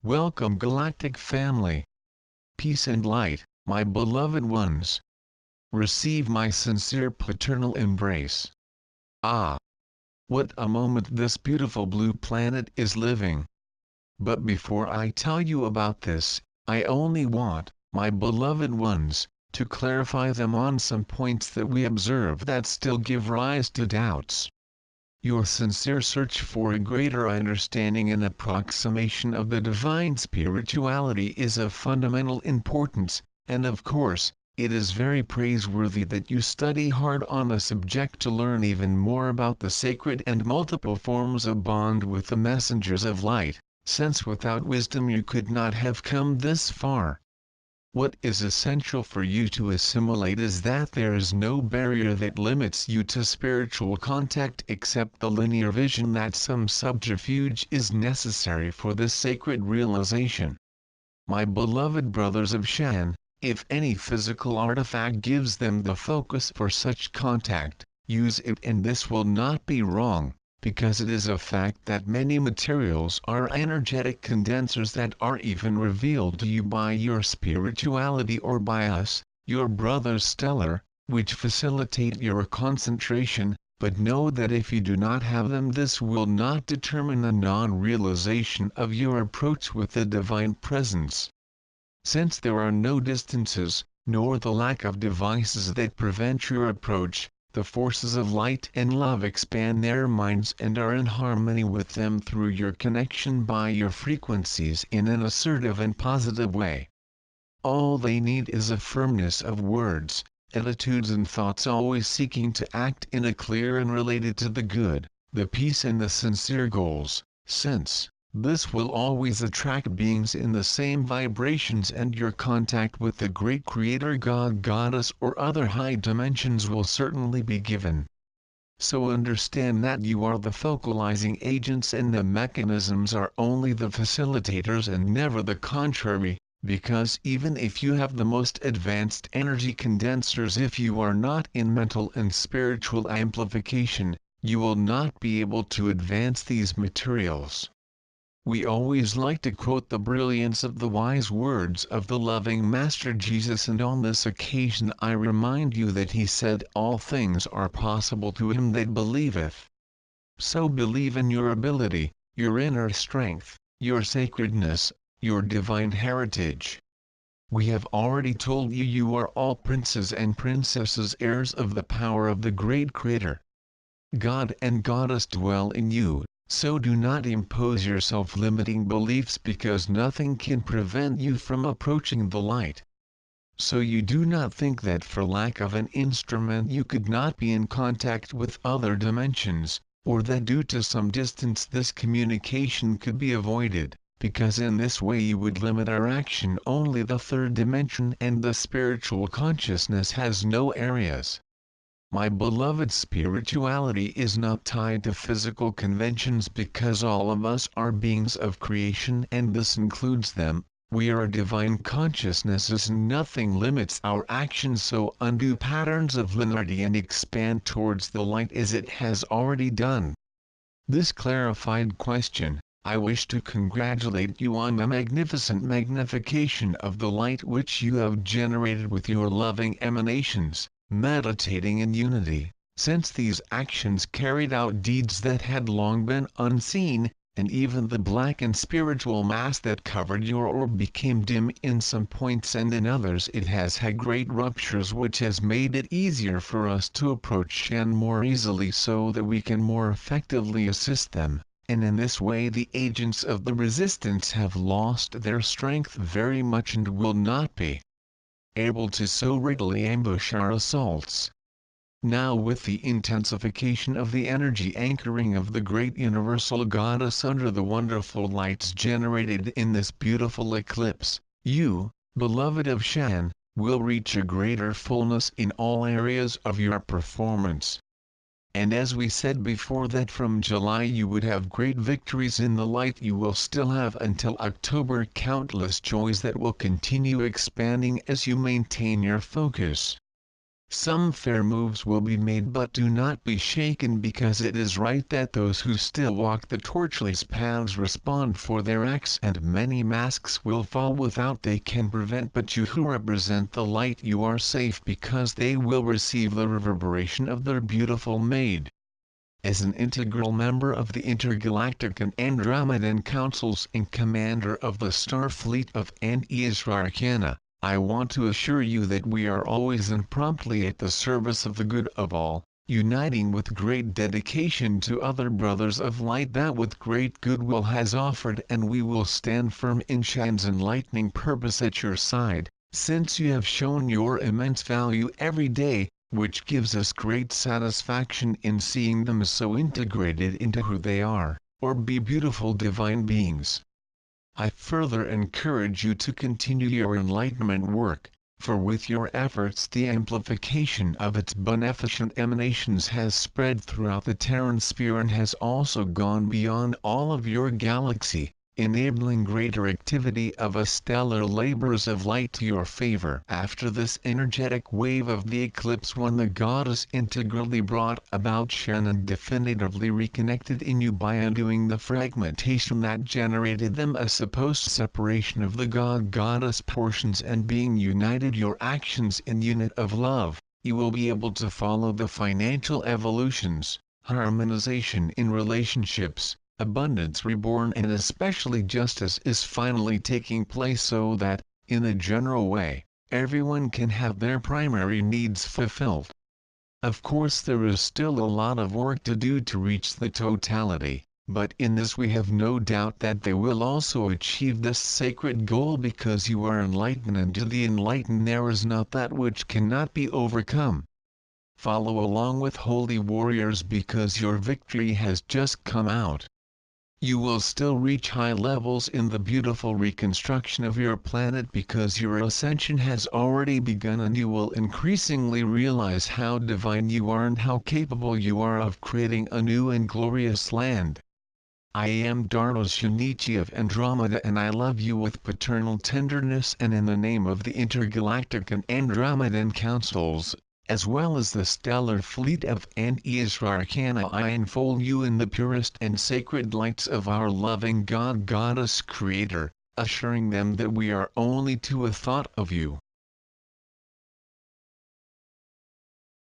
Welcome Galactic family. Peace and light, my beloved ones. Receive my sincere paternal embrace. Ah! What a moment this beautiful blue planet is living. But before I tell you about this, I only want, my beloved ones, to clarify them on some points that we observe that still give rise to doubts. Your sincere search for a greater understanding and approximation of the divine spirituality is of fundamental importance, and of course, it is very praiseworthy that you study hard on the subject to learn even more about the sacred and multiple forms of bond with the messengers of light, since without wisdom you could not have come this far. What is essential for you to assimilate is that there is no barrier that limits you to spiritual contact except the linear vision that some subterfuge is necessary for this sacred realization. My beloved brothers of Shan, if any physical artifact gives them the focus for such contact, use it, and this will not be wrong, because it is a fact that many materials are energetic condensers that are even revealed to you by your spirituality or by us, your brothers stellar, which facilitate your concentration, but know that if you do not have them, this will not determine the non-realization of your approach with the divine presence. Since there are no distances, nor the lack of devices that prevent your approach, the forces of light and love expand their minds and are in harmony with them through your connection by your frequencies in an assertive and positive way. All they need is a firmness of words, attitudes and thoughts always seeking to act in a clear and related to the good, the peace and the sincere goals, since this will always attract beings in the same vibrations, and your contact with the great creator God, goddess or other high dimensions will certainly be given. So understand that you are the focalizing agents and the mechanisms are only the facilitators and never the contrary, because even if you have the most advanced energy condensers, if you are not in mental and spiritual amplification, you will not be able to advance these materials. We always like to quote the brilliance of the wise words of the loving Master Jesus, and on this occasion I remind you that he said, "All things are possible to him that believeth." So believe in your ability, your inner strength, your sacredness, your divine heritage. We have already told you you are all princes and princesses, heirs of the power of the great Creator. God and Goddess dwell in you. So do not impose your self-limiting beliefs, because nothing can prevent you from approaching the light. So you do not think that for lack of an instrument you could not be in contact with other dimensions, or that due to some distance this communication could be avoided, because in this way you would limit our action. Only the third dimension and the spiritual consciousness has no areas. My beloved, spirituality is not tied to physical conventions, because all of us are beings of creation and this includes them. We are divine consciousnesses and nothing limits our actions, so undo patterns of linearity and expand towards the light as it has already done. This clarified question, I wish to congratulate you on the magnificent magnification of the light which you have generated with your loving emanations, meditating in unity, since these actions carried out deeds that had long been unseen, and even the black and spiritual mass that covered your orb became dim in some points, and in others it has had great ruptures, which has made it easier for us to approach Shan more easily so that we can more effectively assist them, and in this way the agents of the resistance have lost their strength very much and will not be able to so readily ambush our assaults. Now, with the intensification of the energy anchoring of the great universal goddess under the wonderful lights generated in this beautiful eclipse, you, beloved of Shan, will reach a greater fullness in all areas of your performance. And as we said before that from July you would have great victories in the light, you will still have until October countless joys that will continue expanding as you maintain your focus. Some fair moves will be made, but do not be shaken, because it is right that those who still walk the torchless paths respond for their acts, and many masks will fall without they can prevent, but you who represent the light, you are safe, because they will receive the reverberation of their beautiful maid. As an integral member of the Intergalactic and Andromedan Councils and commander of the star fleet of NESARA, I want to assure you that we are always and promptly at the service of the good of all, uniting with great dedication to other brothers of light that with great goodwill has offered, and we will stand firm in Shan's enlightening purpose at your side, since you have shown your immense value every day, which gives us great satisfaction in seeing them so integrated into who they are, or be beautiful divine beings. I further encourage you to continue your enlightenment work, for with your efforts the amplification of its beneficent emanations has spread throughout the Terran sphere and has also gone beyond all of your galaxy, enabling greater activity of a stellar labors of light to your favor. After this energetic wave of the eclipse, when the goddess integrally brought about SHERAN and definitively reconnected in you by undoing the fragmentation that generated them, a supposed separation of the god-goddess portions, and being united your actions in unit of love, you will be able to follow the financial evolutions, harmonization in relationships, abundance reborn, and especially justice is finally taking place, so that, in a general way, everyone can have their primary needs fulfilled. Of course, there is still a lot of work to do to reach the totality, but in this we have no doubt that they will also achieve this sacred goal, because you are enlightened, and to the enlightened there is not that which cannot be overcome. Follow along with holy warriors, because your victory has just come out. You will still reach high levels in the beautiful reconstruction of your planet, because your ascension has already begun, and you will increasingly realize how divine you are and how capable you are of creating a new and glorious land. I am Dardos Shinichi of Andromeda, and I love you with paternal tenderness, and in the name of the Intergalactic and Andromedan Councils, as well as the stellar fleet of NESARA, I enfold you in the purest and sacred lights of our loving God-Goddess Creator, assuring them that we are only to a thought of you.